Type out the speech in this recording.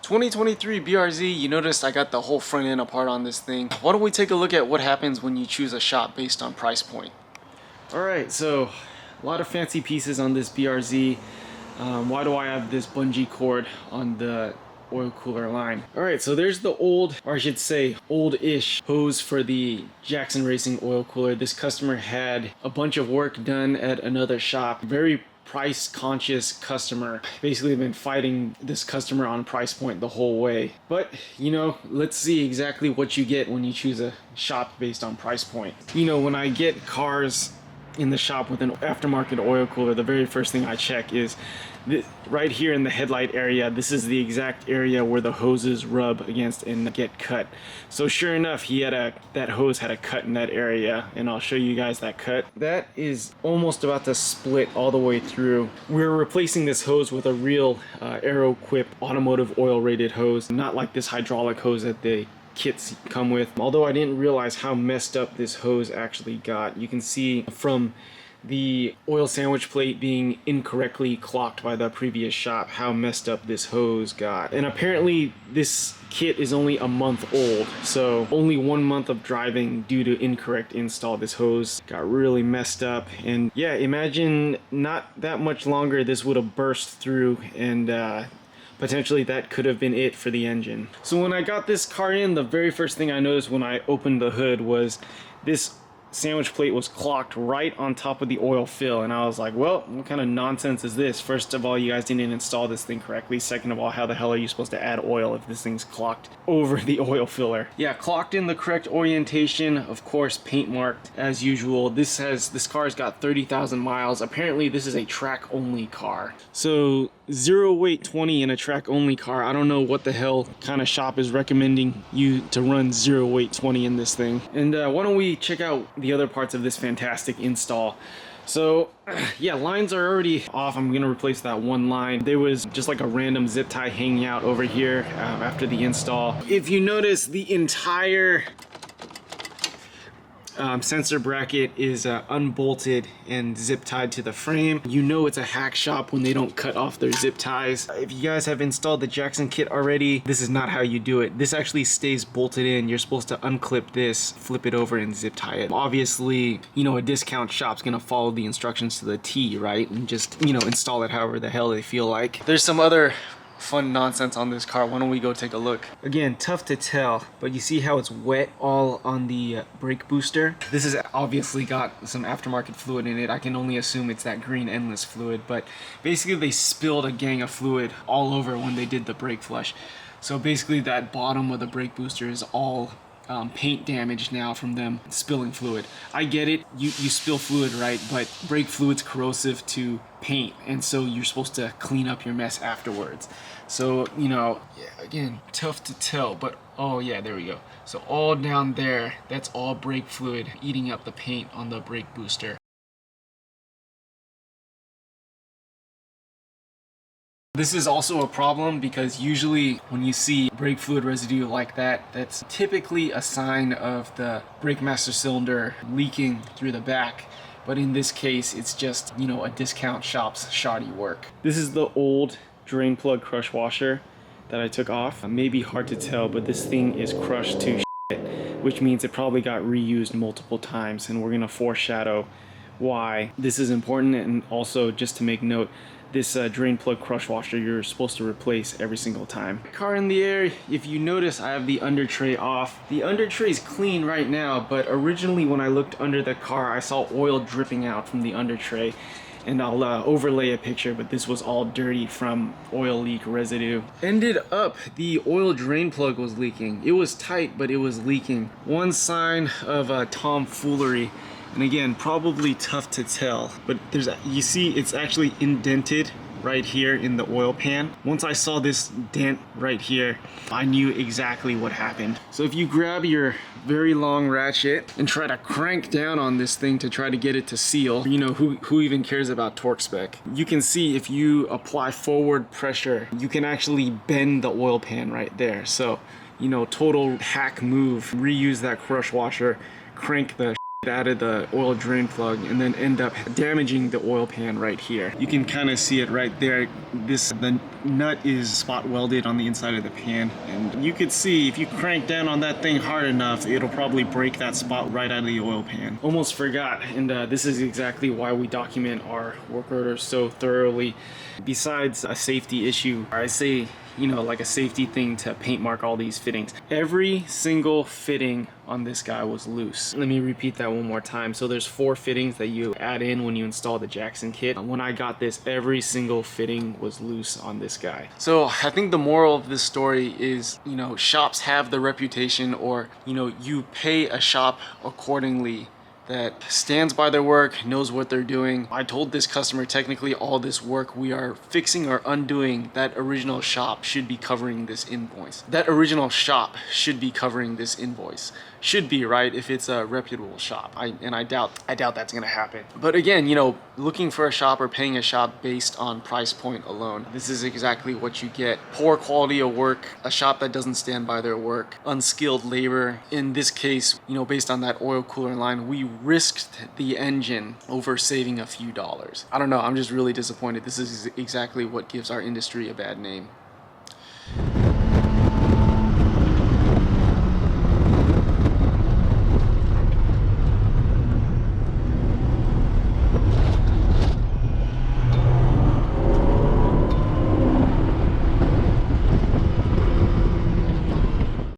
2023 BRZ, you noticed I got the whole front end apart on this thing. Why don't we take a look at what happens when you choose a shop based on price point. Alright, so a lot of fancy pieces on this BRZ. Why do I have this bungee cord on the oil cooler line? Alright, so there's the old, or I should say old-ish hose for the Jackson Racing oil cooler. This customer had a bunch of work done at another shop. Very price conscious customer. Basically been fighting this customer on price point the whole way. But you know, let's see exactly what you get when you choose a shop based on price point. You know, when I get cars in the shop with an aftermarket oil cooler, the very first thing I check is this, right here in the headlight area. This is the exact area where the hoses rub against and get cut. So sure enough, that hose had a cut in that area, and I'll show you guys that cut. That is almost about to split all the way through. We're replacing this hose with a real Aeroquip automotive oil rated hose, not like this hydraulic hose that the kits come with. Although I didn't realize how messed up this hose actually got. You can see from the oil sandwich plate being incorrectly clocked by the previous shop how messed up this hose got. And apparently this kit is only a month old, so only 1 month of driving due to incorrect install. This hose got really messed up, and yeah, imagine not that much longer this would have burst through, and potentially that could have been it for the engine. So when I got this car in, the very first thing I noticed when I opened the hood was this sandwich plate was clocked right on top of the oil fill, and I was like, well, what kind of nonsense is this? First of all, you guys didn't install this thing correctly. Second of all, how the hell are you supposed to add oil if this thing's clocked over the oil filler? Yeah, clocked in the correct orientation, of course, paint marked as usual. This car's got 30,000 miles. Apparently this is a track only car. So 0 weight 20 in a track only car. I don't know what the hell kind of shop is recommending you to run 0 weight 20 in this thing. And why don't we check out the other parts of this fantastic install. So yeah, lines are already off. I'm gonna replace that one line. There was just like a random zip tie hanging out over here after the install. If you notice, the entire sensor bracket is unbolted and zip tied to the frame. You know it's a hack shop when they don't cut off their zip ties. If you guys have installed the Jackson kit already, this is not how you do it. This actually stays bolted in. You're supposed to unclip this, flip it over, and zip tie it. Obviously, you know, a discount shop's gonna follow the instructions to the T, right? And just, you know, install it however the hell they feel like. There's some other fun nonsense on this car. Why don't we go take a look? Again, tough to tell, but you see how it's wet all on the brake booster? This has obviously got some aftermarket fluid in it. I can only assume it's that green endless fluid, but basically they spilled a gang of fluid all over when they did the brake flush. So basically that bottom of the brake booster is all paint damage now from them spilling fluid. I get it, you spill fluid, right? But brake fluid's corrosive to paint, and so you're supposed to clean up your mess afterwards. So, you know, yeah, again, tough to tell, but oh yeah, there we go. So all down there, that's all brake fluid eating up the paint on the brake booster. This is also a problem because usually when you see brake fluid residue like that, that's typically a sign of the brake master cylinder leaking through the back. But in this case, it's just, you know, a discount shop's shoddy work. This is the old drain plug crush washer that I took off. It may be hard to tell, but this thing is crushed to shit, which means it probably got reused multiple times, and we're gonna foreshadow why this is important. And also, just to make note, this drain plug crush washer you're supposed to replace every single time. Car in the air, if you notice, I have the under tray off. The under tray is clean right now, but originally when I looked under the car, I saw oil dripping out from the under tray. And I'll overlay a picture, but this was all dirty from oil leak residue. Ended up, the oil drain plug was leaking. It was tight, but it was leaking. One sign of tomfoolery. And again, probably tough to tell, but you see it's actually indented right here in the oil pan. Once I saw this dent right here, I knew exactly what happened. So if you grab your very long ratchet and try to crank down on this thing to try to get it to seal, you know, who even cares about torque spec? You can see if you apply forward pressure, you can actually bend the oil pan right there. So, you know, total hack move. Reuse that crush washer, crank the added the oil drain plug and then end up damaging the oil pan right here. You can kind of see it right there. The nut is spot welded on the inside of the pan, and you could see if you crank down on that thing hard enough, it'll probably break that spot right out of the oil pan. Almost forgot, and this is exactly why we document our work orders so thoroughly. Besides a safety issue, I say, you know, like a safety thing to paint mark all these fittings. Every single fitting on this guy was loose. Let me repeat that one more time. So there's 4 fittings that you add in when you install the Jackson kit. When I got this, every single fitting was loose on this guy. So I think the moral of this story is, you know, shops have the reputation, or, you know, you pay a shop accordingly that stands by their work, knows what they're doing. I told this customer technically all this work we are fixing or undoing, that original shop should be covering this invoice. That original shop should be covering this invoice. Should be, right, if it's a reputable shop. I doubt that's gonna happen. But again, you know, looking for a shop or paying a shop based on price point alone, this is exactly what you get. Poor quality of work, a shop that doesn't stand by their work, unskilled labor. In this case, you know, based on that oil cooler line, we risked the engine over saving a few dollars. I don't know, I'm just really disappointed. This is exactly what gives our industry a bad name.